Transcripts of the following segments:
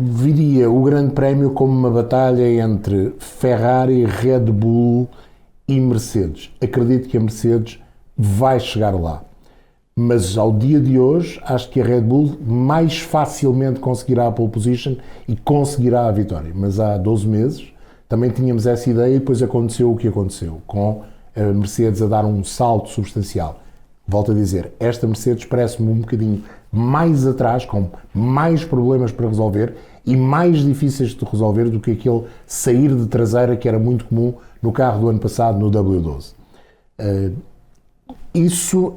viria o Grande Prémio como uma batalha entre Ferrari, Red Bull e Mercedes. Acredito que a Mercedes vai chegar lá. Mas ao dia de hoje, acho que a Red Bull mais facilmente conseguirá a pole position e conseguirá a vitória. Mas há 12 meses também tínhamos essa ideia e depois aconteceu o que aconteceu, com a Mercedes a dar um salto substancial. Volto a dizer, esta Mercedes parece-me um bocadinho mais atrás, com mais problemas para resolver e mais difíceis de resolver do que aquele sair de traseira que era muito comum no carro do ano passado, no W12. Isso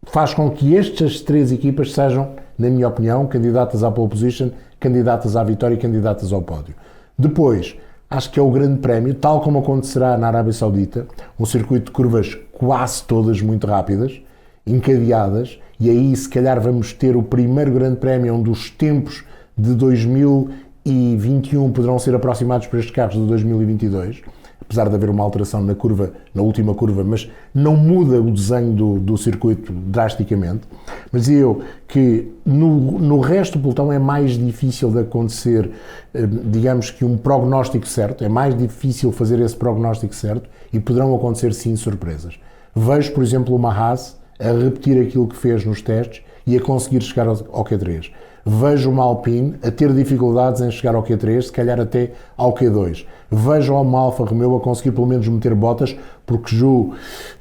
faz com que estas três equipas sejam, na minha opinião, candidatas à pole position, candidatas à vitória e candidatas ao pódio. Depois, acho que é o Grande Prémio, tal como acontecerá na Arábia Saudita, um circuito de curvas quase todas muito rápidas, encadeadas, e aí se calhar vamos ter o primeiro Grande Prémio onde os tempos de 2021 poderão ser aproximados para estes carros de 2022, apesar de haver uma alteração na curva, na última curva, mas não muda o desenho do circuito drasticamente. Mas eu que no resto do pelotão é mais difícil de acontecer, digamos que um prognóstico certo, é mais difícil fazer esse prognóstico certo e poderão acontecer sim surpresas. Vejo, por exemplo, uma Haas a repetir aquilo que fez nos testes e a conseguir chegar ao Q3. Vejo uma Alpine a ter dificuldades em chegar ao Q3, se calhar até ao Q2. Vejo uma Alfa Romeo a conseguir pelo menos meter botas, porque Zhou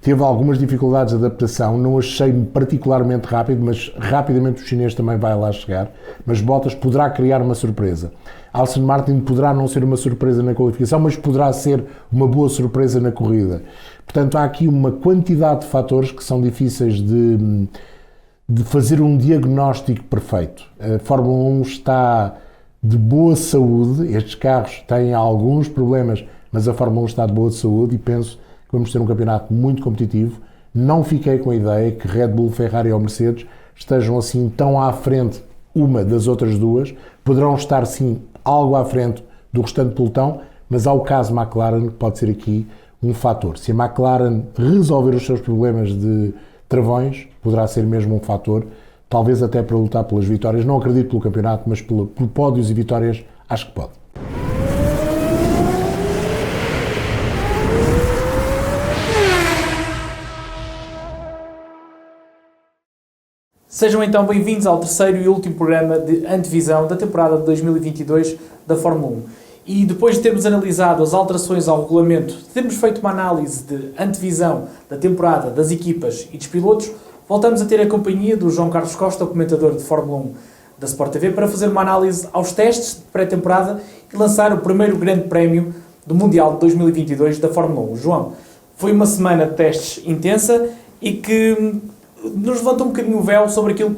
teve algumas dificuldades de adaptação, não achei particularmente rápido, mas rapidamente o chinês também vai lá chegar. Mas Bottas poderá criar uma surpresa. Aston Martin poderá não ser uma surpresa na qualificação, mas poderá ser uma boa surpresa na corrida. Portanto, há aqui uma quantidade de fatores que são difíceis de fazer um diagnóstico perfeito. A Fórmula 1 está de boa saúde, estes carros têm alguns problemas, mas a Fórmula 1 está de boa saúde e penso que vamos ter um campeonato muito competitivo. Não fiquei com a ideia que Red Bull, Ferrari ou Mercedes estejam assim tão à frente uma das outras duas, poderão estar sim algo à frente do restante pelotão, mas há o caso McLaren que pode ser aqui um fator. Se a McLaren resolver os seus problemas de travões, poderá ser mesmo um fator, talvez até para lutar pelas vitórias. Não acredito pelo campeonato, mas por pódios e vitórias, acho que pode. Sejam então bem-vindos ao terceiro e último programa de antevisão da temporada de 2022 da Fórmula 1. E depois de termos analisado as alterações ao regulamento, de termos feito uma análise de antevisão da temporada, das equipas e dos pilotos, voltamos a ter a companhia do João Carlos Costa, o comentador de Fórmula 1 da Sport TV, para fazer uma análise aos testes de pré-temporada e lançar o primeiro grande prémio do Mundial de 2022 da Fórmula 1. João, foi uma semana de testes intensa e que nos levanta um bocadinho o véu sobre aquilo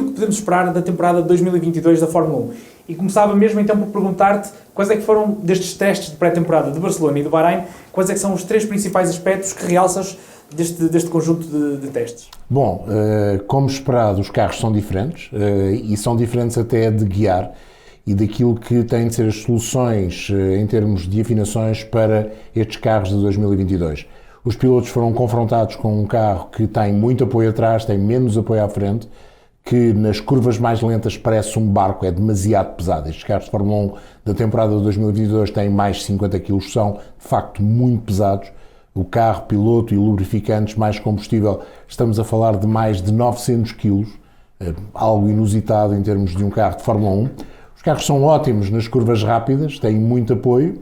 que podemos esperar da temporada de 2022 da Fórmula 1. E começava mesmo então por perguntar-te quais é que foram destes testes de pré-temporada de Barcelona e de Bahrein, quais é que são os três principais aspectos que realças deste conjunto de testes? Bom, como esperado, os carros são diferentes e são diferentes até de guiar e daquilo que têm de ser as soluções em termos de afinações para estes carros de 2022. Os pilotos foram confrontados com um carro que tem muito apoio atrás, tem menos apoio à frente, que nas curvas mais lentas parece um barco, é demasiado pesado. Estes carros de Fórmula 1 da temporada de 2022 têm mais de 50 kg, são de facto muito pesados. O carro, piloto e lubrificantes, mais combustível, estamos a falar de mais de 900 kg, algo inusitado em termos de um carro de Fórmula 1. Os carros são ótimos nas curvas rápidas, têm muito apoio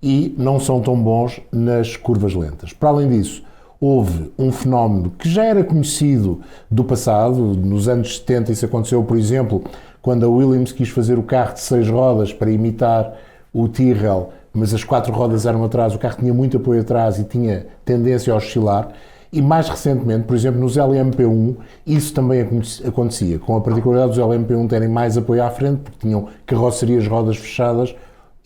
e não são tão bons nas curvas lentas. Para além disso, houve um fenómeno que já era conhecido do passado, nos anos 70 isso aconteceu, por exemplo, quando a Williams quis fazer o carro de 6 rodas para imitar o Tyrrell, mas as 4 rodas eram atrás, o carro tinha muito apoio atrás e tinha tendência a oscilar, e mais recentemente, por exemplo, nos LMP1, isso também acontecia, com a particularidade dos LMP1 terem mais apoio à frente, porque tinham carrocerias rodas fechadas,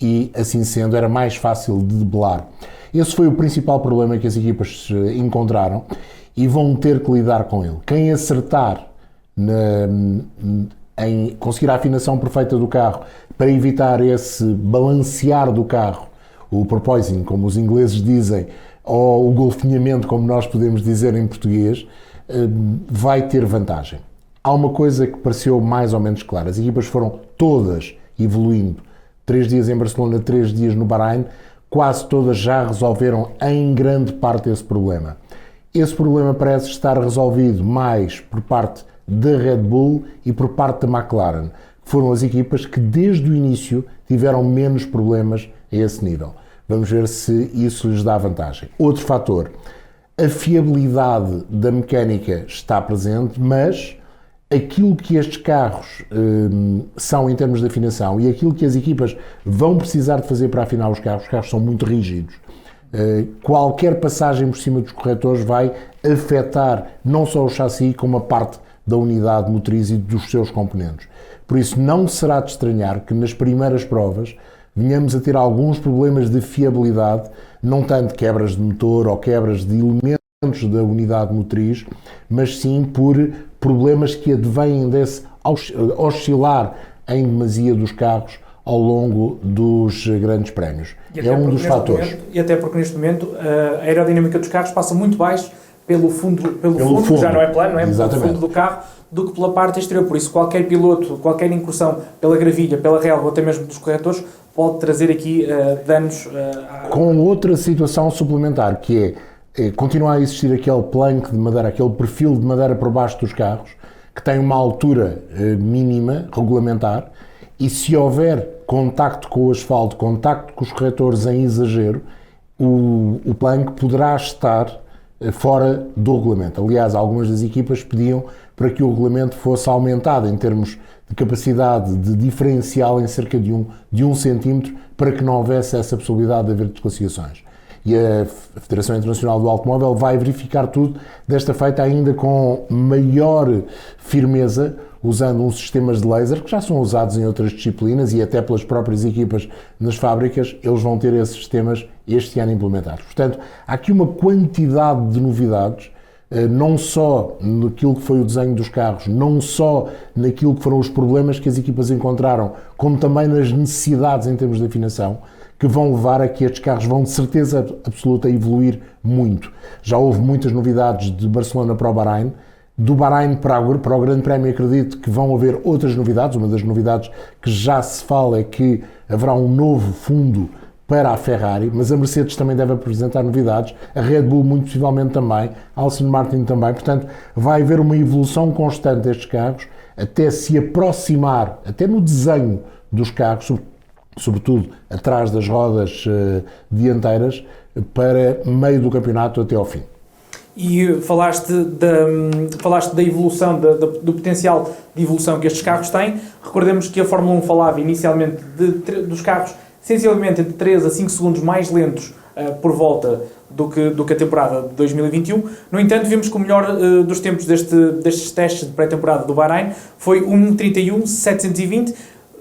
e assim sendo era mais fácil de debelar. Esse foi o principal problema que as equipas encontraram e vão ter que lidar com ele. Quem acertar em conseguir a afinação perfeita do carro para evitar esse balancear do carro, o porpoising, como os ingleses dizem, ou o golfinhamento, como nós podemos dizer em português, vai ter vantagem. Há uma coisa que pareceu mais ou menos clara. As equipas foram todas evoluindo. 3 dias em Barcelona, 3 dias no Bahrein, quase todas já resolveram em grande parte esse problema. Esse problema parece estar resolvido mais por parte da Red Bull e por parte da McLaren, que foram as equipas que desde o início tiveram menos problemas a esse nível. Vamos ver se isso lhes dá vantagem. Outro fator, a fiabilidade da mecânica está presente, mas aquilo que estes carros são em termos de afinação e aquilo que as equipas vão precisar de fazer para afinar os carros são muito rígidos. Qualquer passagem por cima dos corretores vai afetar não só o chassi, como a parte da unidade motriz e dos seus componentes. Por isso, não será de estranhar que nas primeiras provas venhamos a ter alguns problemas de fiabilidade, não tanto quebras de motor ou quebras de elementos da unidade motriz, mas sim por problemas que advêm desse oscilar em demasia dos carros ao longo dos grandes prémios. É um dos fatores. E até porque neste momento a aerodinâmica dos carros passa muito baixo pelo fundo, que já não é plano, não é? Pelo fundo do carro, do que pela parte exterior. Por isso, qualquer piloto, qualquer incursão pela gravilha, pela relva ou até mesmo dos corretores, pode trazer aqui danos. Com outra situação suplementar, que é continuar a existir aquele plank de madeira, aquele perfil de madeira por baixo dos carros, que tem uma altura mínima, regulamentar, e se houver contacto com o asfalto, contacto com os corretores em exagero, o plank poderá estar fora do regulamento. Aliás, algumas das equipas pediam para que o regulamento fosse aumentado em termos de capacidade de diferencial em cerca de um centímetro, para que não houvesse essa possibilidade de haver desclassificações. E a Federação Internacional do Automóvel vai verificar tudo, desta feita ainda com maior firmeza, usando uns sistemas de laser que já são usados em outras disciplinas e até pelas próprias equipas nas fábricas. Eles vão ter esses sistemas este ano implementados. Portanto, há aqui uma quantidade de novidades, não só naquilo que foi o desenho dos carros, não só naquilo que foram os problemas que as equipas encontraram, como também nas necessidades em termos de afinação, que vão levar a que estes carros vão de certeza absoluta evoluir muito. Já houve muitas novidades de Barcelona para o Bahrein. Do Bahrein para o Grande Prémio, acredito que vão haver outras novidades. Uma das novidades que já se fala é que haverá um novo fundo para a Ferrari, mas a Mercedes também deve apresentar novidades, a Red Bull muito possivelmente também, a Aston Martin também. Portanto, vai haver uma evolução constante destes carros, até se aproximar, até no desenho dos carros, sobretudo atrás das rodas dianteiras, para meio do campeonato até ao fim. E falaste da evolução, do potencial de evolução que estes carros têm. Recordemos que a Fórmula 1 falava inicialmente dos carros sensivelmente entre 3 a 5 segundos mais lentos por volta do que a temporada de 2021. No entanto, vimos que o melhor dos tempos destes testes de pré-temporada do Bahrein foi 1:31.720,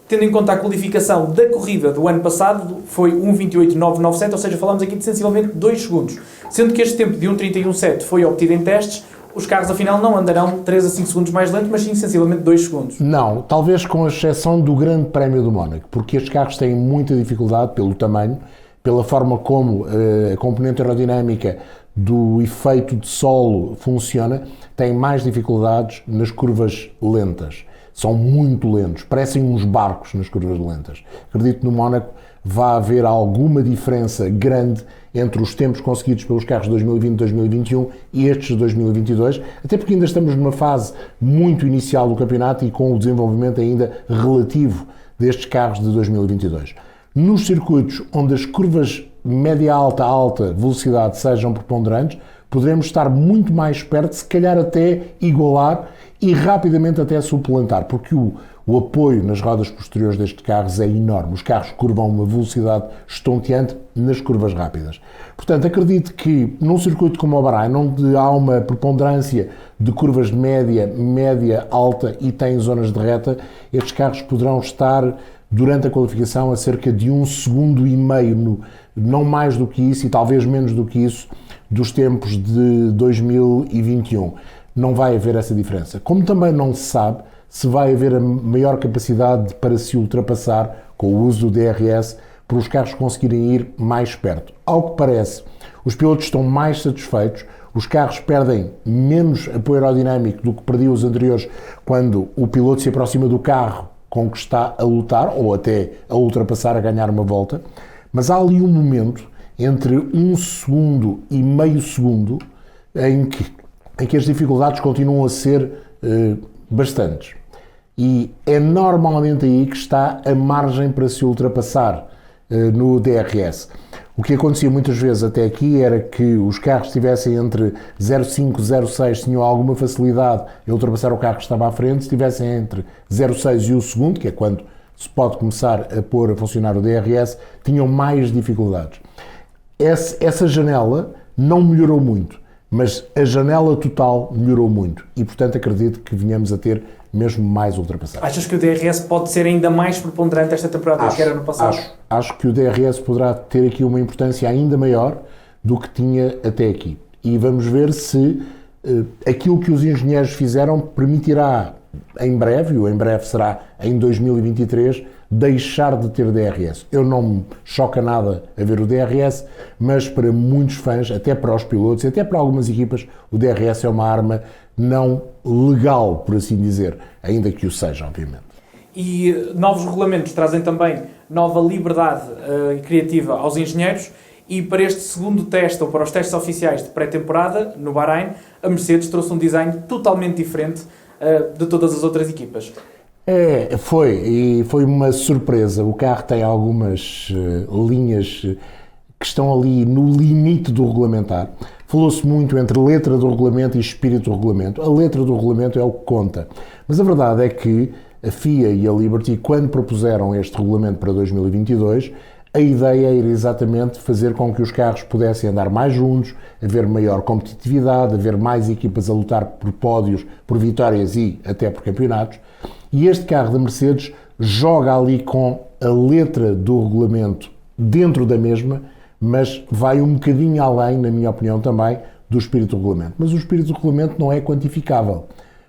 tendo em conta a qualificação da corrida do ano passado, foi 1:28.997, ou seja, falamos aqui de sensivelmente 2 segundos. Sendo que este tempo de 1:31.7 foi obtido em testes, os carros afinal não andarão 3 a 5 segundos mais lentos, mas sim sensivelmente 2 segundos. Não, talvez com a exceção do Grande Prémio do Mónaco, porque estes carros têm muita dificuldade pelo tamanho, pela forma como a componente aerodinâmica do efeito de solo funciona, têm mais dificuldades nas curvas lentas. São muito lentos, parecem uns barcos nas curvas lentas. Acredito que no Mónaco vai haver alguma diferença grande entre os tempos conseguidos pelos carros de 2020 e 2021 e estes de 2022, até porque ainda estamos numa fase muito inicial do campeonato e com o desenvolvimento ainda relativo destes carros de 2022. Nos circuitos onde as curvas média-alta, alta velocidade sejam preponderantes, poderemos estar muito mais perto, se calhar até igualar e rapidamente até suplantar, porque o apoio nas rodas posteriores destes carros é enorme. Os carros curvam a uma velocidade estonteante nas curvas rápidas. Portanto, acredito que num circuito como o Bahrein, onde há uma preponderância de curvas de média, alta e tem zonas de reta, estes carros poderão estar durante a qualificação a cerca de 1,5 segundos, não mais do que isso e talvez menos do que isso, dos tempos de 2021. Não vai haver essa diferença. Como também não se sabe se vai haver a maior capacidade para se ultrapassar com o uso do DRS para os carros conseguirem ir mais perto. Ao que parece, os pilotos estão mais satisfeitos, os carros perdem menos apoio aerodinâmico do que perdiam os anteriores quando o piloto se aproxima do carro com que está a lutar, ou até a ultrapassar, a ganhar uma volta, mas há ali um momento entre 1 segundo e meio segundo em que as dificuldades continuam a ser bastantes. E é normalmente aí que está a margem para se ultrapassar no DRS. O que acontecia muitas vezes até aqui era que os carros estivessem entre 0,5 e 0,6, tinham alguma facilidade em ultrapassar o carro que estava à frente. Se estivessem entre 0,6 e 1 segundo, que é quando se pode começar a pôr a funcionar o DRS, tinham mais dificuldades. Essa janela não melhorou muito, mas a janela total melhorou muito e, portanto, acredito que venhamos a ter mesmo mais ultrapassagens. Achas que o DRS pode ser ainda mais preponderante esta temporada que era no passado? Acho que o DRS poderá ter aqui uma importância ainda maior do que tinha até aqui. E vamos ver se aquilo que os engenheiros fizeram permitirá em breve, e o em breve será em 2023, deixar de ter DRS. Eu não me choca nada a ver o DRS, mas para muitos fãs, até para os pilotos e até para algumas equipas, o DRS é uma arma não legal, por assim dizer, ainda que o seja, obviamente. E novos regulamentos trazem também nova liberdade criativa aos engenheiros, e para este segundo teste, ou para os testes oficiais de pré-temporada, no Bahrein, a Mercedes trouxe um design totalmente diferente de todas as outras equipas. Foi uma surpresa. O carro tem algumas linhas que estão ali no limite do regulamentar. Falou-se muito entre letra do regulamento e espírito do regulamento. A letra do regulamento é o que conta. Mas a verdade é que a FIA e a Liberty, quando propuseram este regulamento para 2022, a ideia era exatamente fazer com que os carros pudessem andar mais juntos, haver maior competitividade, haver mais equipas a lutar por pódios, por vitórias e até por campeonatos. E este carro da Mercedes joga ali com a letra do regulamento dentro da mesma, mas vai um bocadinho além, na minha opinião também, do espírito do regulamento. Mas o espírito do regulamento não é quantificável.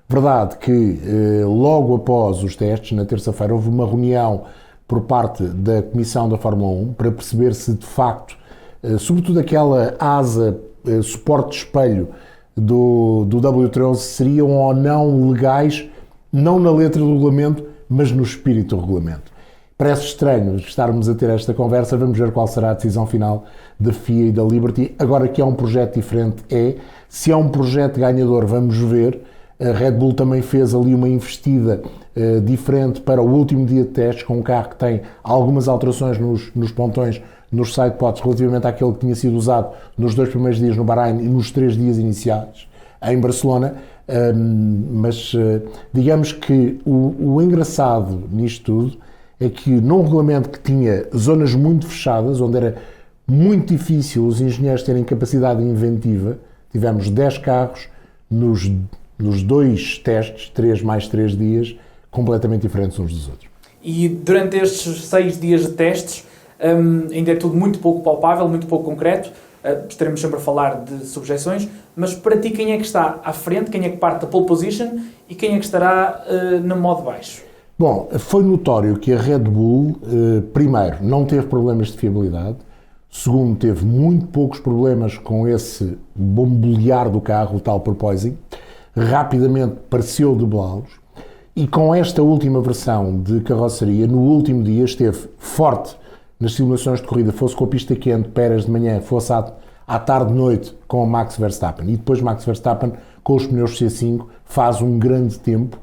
Verdade que logo após os testes, na terça-feira, houve uma reunião por parte da Comissão da Fórmula 1 para perceber se de facto, sobretudo aquela asa, suporte de espelho do W13 seriam ou não legais, não na letra do regulamento, mas no espírito do regulamento. Parece estranho estarmos a ter esta conversa, vamos ver qual será a decisão final da FIA e da Liberty. Agora que é um projeto diferente, se é um projeto ganhador, vamos ver. A Red Bull também fez ali uma investida diferente para o último dia de testes, com um carro que tem algumas alterações nos pontões, nos sidepods, relativamente àquele que tinha sido usado nos 2 primeiros dias no Bahrein e nos 3 dias iniciais em Barcelona. Mas digamos que o engraçado nisto tudo é que num regulamento que tinha zonas muito fechadas, onde era muito difícil os engenheiros terem capacidade inventiva, tivemos 10 carros nos 2 testes, 3 mais 3 dias, completamente diferentes uns dos outros. E durante estes 6 dias de testes, ainda é tudo muito pouco palpável, muito pouco concreto, estaremos sempre a falar de subjeções, mas para ti quem é que está à frente, quem é que parte da pole position e quem é que estará no modo baixo? Bom, foi notório que a Red Bull, primeiro, não teve problemas de fiabilidade, segundo, teve muito poucos problemas com esse bombolear do carro, o tal porpoising, rapidamente pareceu deblá-los, e com esta última versão de carroceria, no último dia esteve forte nas simulações de corrida, fosse com a pista quente, Pérez de manhã, fosse à tarde de noite com o Max Verstappen, e depois Max Verstappen com os pneus C5 faz um grande tempo,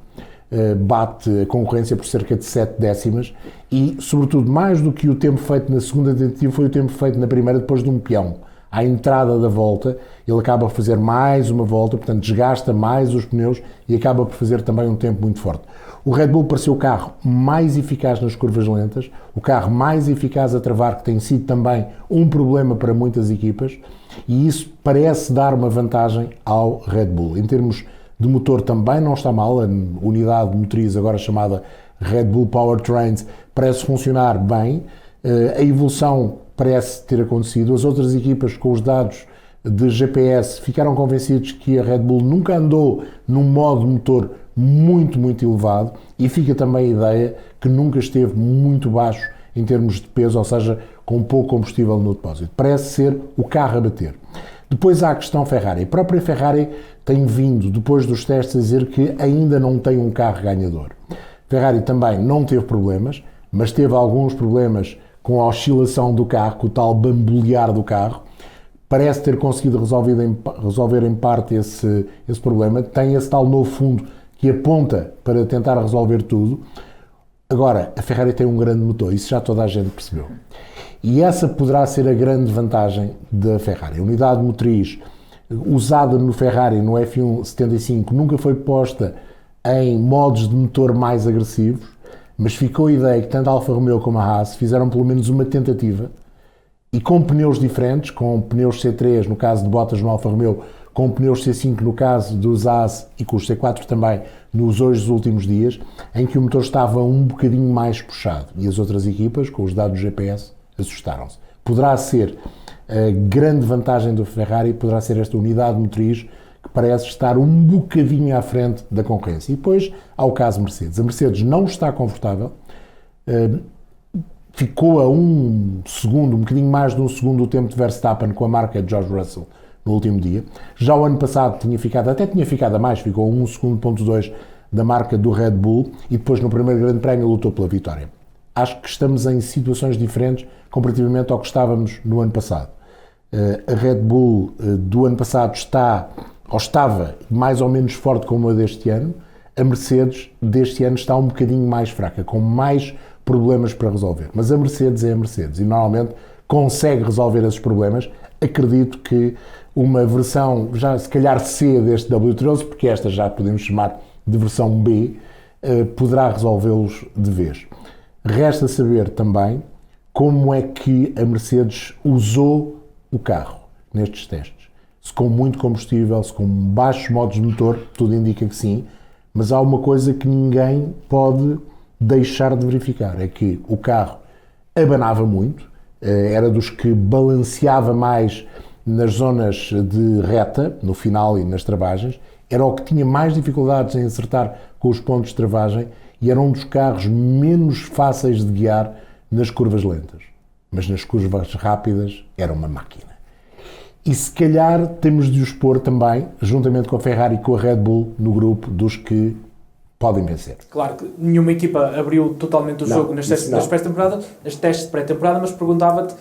bate a concorrência por cerca de 7 décimas e, sobretudo, mais do que o tempo feito na segunda tentativa, foi o tempo feito na primeira depois de um peão. À entrada da volta, ele acaba por fazer mais uma volta, portanto desgasta mais os pneus e acaba por fazer também um tempo muito forte. O Red Bull pareceu o carro mais eficaz nas curvas lentas, o carro mais eficaz a travar, que tem sido também um problema para muitas equipas, e isso parece dar uma vantagem ao Red Bull. Em termos de motor também não está mal, a unidade motriz agora chamada Red Bull Powertrains parece funcionar bem, a evolução parece ter acontecido, as outras equipas com os dados de GPS ficaram convencidos que a Red Bull nunca andou num modo motor muito, muito elevado, e fica também a ideia que nunca esteve muito baixo em termos de peso, ou seja, com pouco combustível no depósito. Parece ser o carro a bater. Depois há a questão Ferrari. A própria Ferrari tem vindo, depois dos testes, a dizer que ainda não tem um carro ganhador. Ferrari também não teve problemas, mas teve alguns problemas com a oscilação do carro, com o tal bambolear do carro. Parece ter conseguido resolver em parte esse problema. Tem esse tal novo fundo que aponta para tentar resolver tudo. Agora, a Ferrari tem um grande motor, isso já toda a gente percebeu. E essa poderá ser a grande vantagem da Ferrari. A unidade motriz usada no Ferrari, no F1 75, nunca foi posta em modos de motor mais agressivos, mas ficou a ideia que tanto a Alfa Romeo como a Haas fizeram pelo menos uma tentativa, e com pneus diferentes, com pneus C3 no caso de Bottas no Alfa Romeo, com pneus C5 no caso dos Haas e com os C4 também nos últimos dias, em que o motor estava um bocadinho mais puxado. E as outras equipas, com os dados do GPS, assustaram-se. Poderá ser a grande vantagem do Ferrari, poderá ser esta unidade motriz que parece estar um bocadinho à frente da concorrência. E depois há o caso Mercedes. A Mercedes não está confortável, ficou a um bocadinho mais de um segundo o tempo de Verstappen com a marca de George Russell no último dia. Já o ano passado tinha ficado a mais, ficou a 1 segundo, 2 da marca do Red Bull, e depois no primeiro grande prémio lutou pela vitória. Acho que estamos em situações diferentes comparativamente ao que estávamos no ano passado. A Red Bull do ano passado estava mais ou menos forte como a deste ano. A Mercedes deste ano está um bocadinho mais fraca, com mais problemas para resolver. Mas a Mercedes é a Mercedes e normalmente consegue resolver esses problemas. Acredito que uma versão, já se calhar C deste W13, porque esta já podemos chamar de versão B, poderá resolvê-los de vez. Resta saber também como é que a Mercedes usou o carro nestes testes. Se com muito combustível, se com baixos modos de motor, tudo indica que sim, mas há uma coisa que ninguém pode deixar de verificar, é que o carro abanava muito, era dos que balanceava mais nas zonas de reta, no final e nas travagens, era o que tinha mais dificuldades em acertar com os pontos de travagem e era um dos carros menos fáceis de guiar nas curvas lentas. Mas nas curvas rápidas era uma máquina. E se calhar temos de os pôr também, juntamente com a Ferrari e com a Red Bull, no grupo dos que podem vencer. Claro que nenhuma equipa abriu totalmente o jogo nas testes de pré-temporada, mas perguntava-te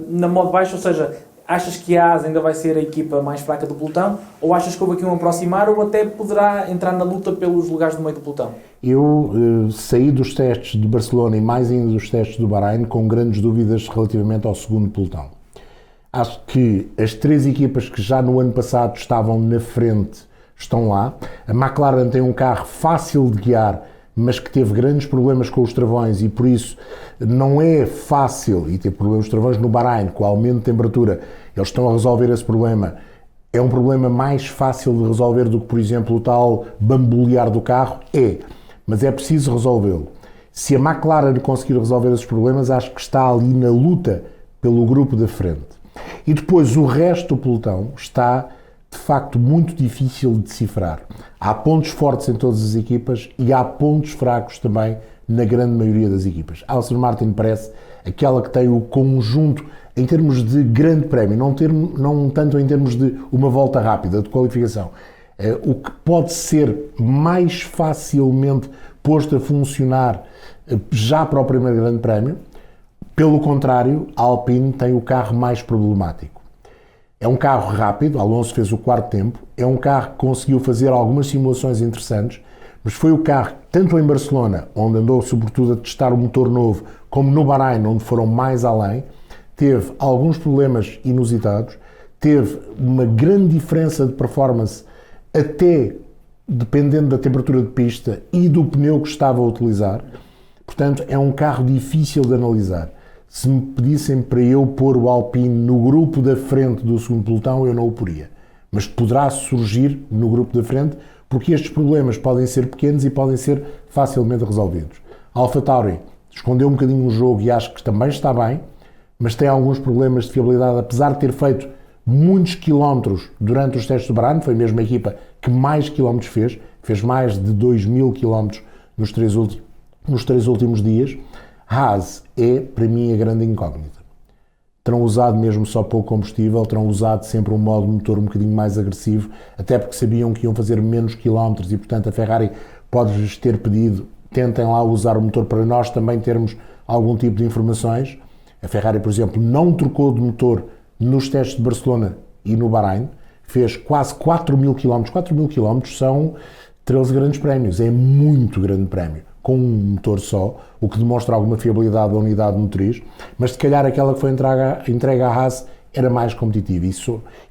na modo baixo, ou seja, achas que a Haas ainda vai ser a equipa mais fraca do pelotão, ou achas que houve aqui um aproximar, ou até poderá entrar na luta pelos lugares do meio do pelotão? Eu saí dos testes de Barcelona e mais ainda dos testes do Bahrein com grandes dúvidas relativamente ao segundo pelotão. Acho que as três equipas que já no ano passado estavam na frente estão lá. A McLaren tem um carro fácil de guiar, mas que teve grandes problemas com os travões e por isso não é fácil, e teve problemas com os travões no Bahrein, com o aumento de temperatura, eles estão a resolver esse problema. É um problema mais fácil de resolver do que, por exemplo, o tal bambolear do carro? É, mas é preciso resolvê-lo. Se a McLaren conseguir resolver esses problemas, acho que está ali na luta pelo grupo da frente. E depois o resto do pelotão está, de facto, muito difícil de decifrar. Há pontos fortes em todas as equipas e há pontos fracos também na grande maioria das equipas. A Aston Martin parece aquela que tem o conjunto em termos de grande prémio, não tanto em termos de uma volta rápida, de qualificação. O que pode ser mais facilmente posto a funcionar já para o primeiro grande prémio. Pelo contrário, a Alpine tem o carro mais problemático. É um carro rápido, Alonso fez o quarto tempo, é um carro que conseguiu fazer algumas simulações interessantes, mas foi o carro, tanto em Barcelona, onde andou sobretudo a testar o motor novo, como no Bahrein, onde foram mais além, teve alguns problemas inusitados, teve uma grande diferença de performance, até dependendo da temperatura de pista e do pneu que estava a utilizar. Portanto, é um carro difícil de analisar. Se me pedissem para eu pôr o Alpine no grupo da frente do segundo pelotão, eu não o poria. Mas poderá surgir no grupo da frente, porque estes problemas podem ser pequenos e podem ser facilmente resolvidos. A AlphaTauri escondeu um bocadinho o jogo e acho que também está bem, mas tem alguns problemas de fiabilidade, apesar de ter feito muitos quilómetros durante os testes do Bahrein. Foi mesmo a equipa que mais quilómetros fez mais de 2.000 quilómetros nos três últimos dias. Haas é, para mim, a grande incógnita. Terão usado mesmo só pouco combustível, terão usado sempre um modo de motor um bocadinho mais agressivo, até porque sabiam que iam fazer menos quilómetros e, portanto, a Ferrari pode-lhes ter pedido tentem lá usar o motor para nós também termos algum tipo de informações. A Ferrari, por exemplo, não trocou de motor nos testes de Barcelona e no Bahrein, fez quase 4.000 km. 4.000 km são 13 grandes prémios, é muito grande prémio, com um motor só, o que demonstra alguma fiabilidade da unidade motriz, mas se calhar aquela que foi entregue à Haas era mais competitiva,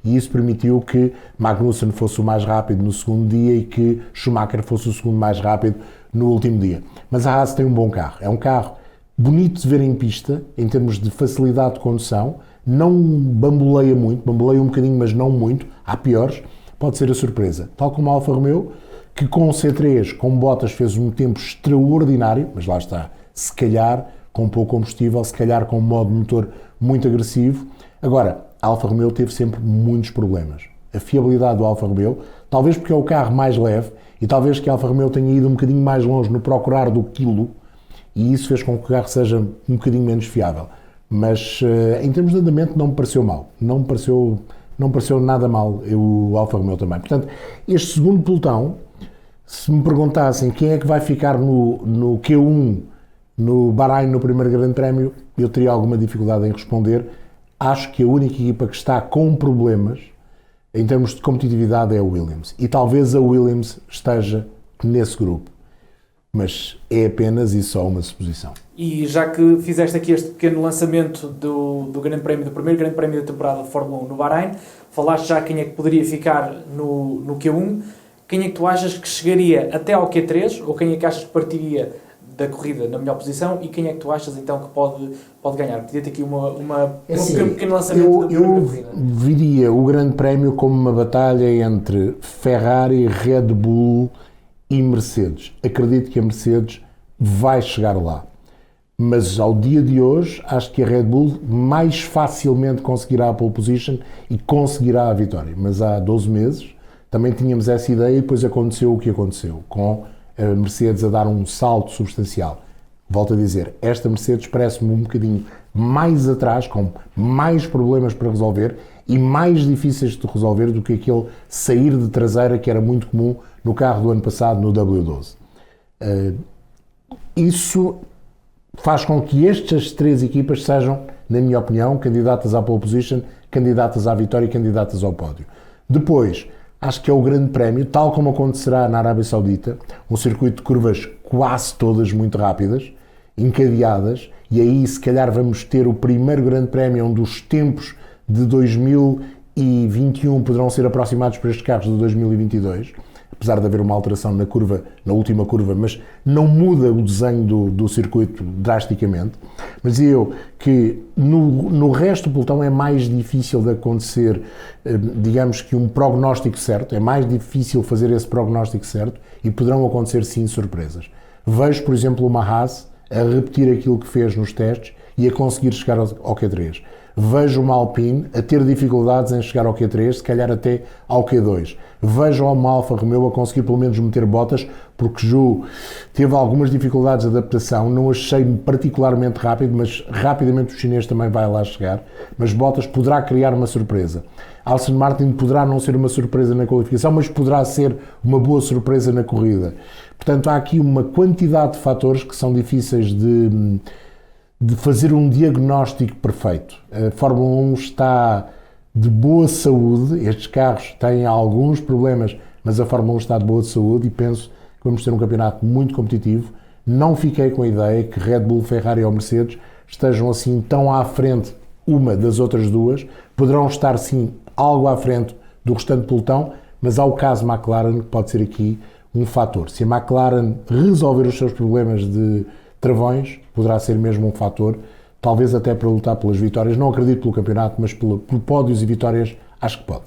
e isso permitiu que Magnussen fosse o mais rápido no segundo dia e que Schumacher fosse o segundo mais rápido no último dia. Mas a Haas tem um bom carro, é um carro bonito de ver em pista, em termos de facilidade de condução, não bamboleia muito, bamboleia um bocadinho, mas não muito, há piores, pode ser a surpresa. Tal como a Alfa Romeo, que com o C3, com Bottas, fez um tempo extraordinário, mas lá está, se calhar com pouco combustível, se calhar com um modo de motor muito agressivo. Agora, a Alfa Romeo teve sempre muitos problemas. A fiabilidade do Alfa Romeo, talvez porque é o carro mais leve, e talvez que a Alfa Romeo tenha ido um bocadinho mais longe no procurar do quilo, e isso fez com que o carro seja um bocadinho menos fiável. Mas em termos de andamento não me pareceu mal, não me pareceu nada mal o Alfa Romeo também. Portanto, este segundo pelotão, se me perguntassem quem é que vai ficar no Q1, no Bahrein, no primeiro grande prémio, eu teria alguma dificuldade em responder. Acho que a única equipa que está com problemas em termos de competitividade é a Williams. E talvez a Williams esteja nesse grupo. Mas é apenas e só uma suposição. E já que fizeste aqui este pequeno lançamento do Grande Prémio, do primeiro Grande Prémio da temporada de Fórmula 1 no Bahrein, falaste já quem é que poderia ficar no Q1. Quem é que tu achas que chegaria até ao Q3, ou quem é que achas que partiria da corrida na melhor posição, e quem é que tu achas então que pode ganhar? Pedia-te aqui um pequeno lançamento da primeira corrida. Eu viria o Grande Prémio como uma batalha entre Ferrari, Red Bull e Mercedes. Acredito que a Mercedes vai chegar lá. Mas ao dia de hoje, acho que a Red Bull mais facilmente conseguirá a pole position e conseguirá a vitória. Mas há 12 meses também tínhamos essa ideia e depois aconteceu o que aconteceu, com a Mercedes a dar um salto substancial. Volto a dizer, esta Mercedes parece-me um bocadinho mais atrás, com mais problemas para resolver e mais difíceis de resolver do que aquele sair de traseira que era muito comum no carro do ano passado, no W12. Isso faz com que estas três equipas sejam, na minha opinião, candidatas à pole position, candidatas à vitória e candidatas ao pódio. Depois, acho que é o grande prémio, tal como acontecerá na Arábia Saudita, um circuito de curvas quase todas muito rápidas, encadeadas, e aí se calhar vamos ter o primeiro grande prémio onde os tempos de 2021 poderão ser aproximados por estes carros de 2022, apesar de haver uma alteração na última curva, mas não muda o desenho do circuito drasticamente. Mas dizia eu que no resto do pelotão é mais difícil de acontecer, digamos que um prognóstico certo, é mais difícil fazer esse prognóstico certo e poderão acontecer sim surpresas. Vejo, por exemplo, uma Haas a repetir aquilo que fez nos testes e a conseguir chegar ao Q3. Vejo uma Alpine a ter dificuldades em chegar ao Q3, se calhar até ao Q2. Vejo uma Alfa Romeo a conseguir pelo menos meter Bottas, porque Zhou teve algumas dificuldades de adaptação, não achei particularmente rápido, mas rapidamente o chinês também vai lá chegar. Mas Bottas poderá criar uma surpresa. Aston Martin poderá não ser uma surpresa na qualificação, mas poderá ser uma boa surpresa na corrida. Portanto, há aqui uma quantidade de fatores que são difíceis de fazer um diagnóstico perfeito. A Fórmula 1 está de boa saúde, estes carros têm alguns problemas, mas a Fórmula 1 está de boa saúde e penso que vamos ter um campeonato muito competitivo. Não fiquei com a ideia que Red Bull, Ferrari ou Mercedes estejam assim tão à frente uma das outras duas, poderão estar sim algo à frente do restante pelotão, mas há o caso McLaren que pode ser aqui um fator. Se a McLaren resolver os seus problemas de travões, poderá ser mesmo um fator, talvez até para lutar pelas vitórias. Não acredito pelo campeonato, mas por pódios e vitórias, acho que pode.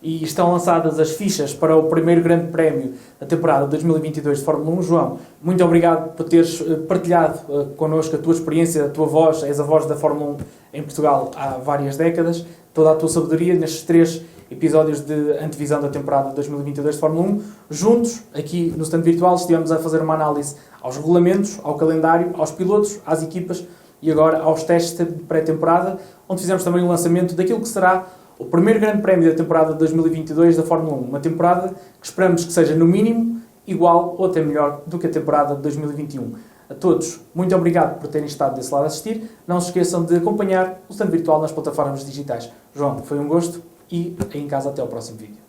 E estão lançadas as fichas para o primeiro grande prémio da temporada 2022 de Fórmula 1. João, muito obrigado por teres partilhado connosco a tua experiência, a tua voz, és a voz da Fórmula 1 em Portugal há várias décadas, toda a tua sabedoria nestes 3 episódios de antevisão da temporada 2022 de Fórmula 1. Juntos, aqui no stand virtual, estivemos a fazer uma análise aos regulamentos, ao calendário, aos pilotos, às equipas e agora aos testes de pré-temporada, onde fizemos também o lançamento daquilo que será o primeiro grande prémio da temporada de 2022 da Fórmula 1. Uma temporada que esperamos que seja, no mínimo, igual ou até melhor do que a temporada de 2021. A todos, muito obrigado por terem estado desse lado a assistir. Não se esqueçam de acompanhar o stand virtual nas plataformas digitais. João, foi um gosto e aí em casa até ao próximo vídeo.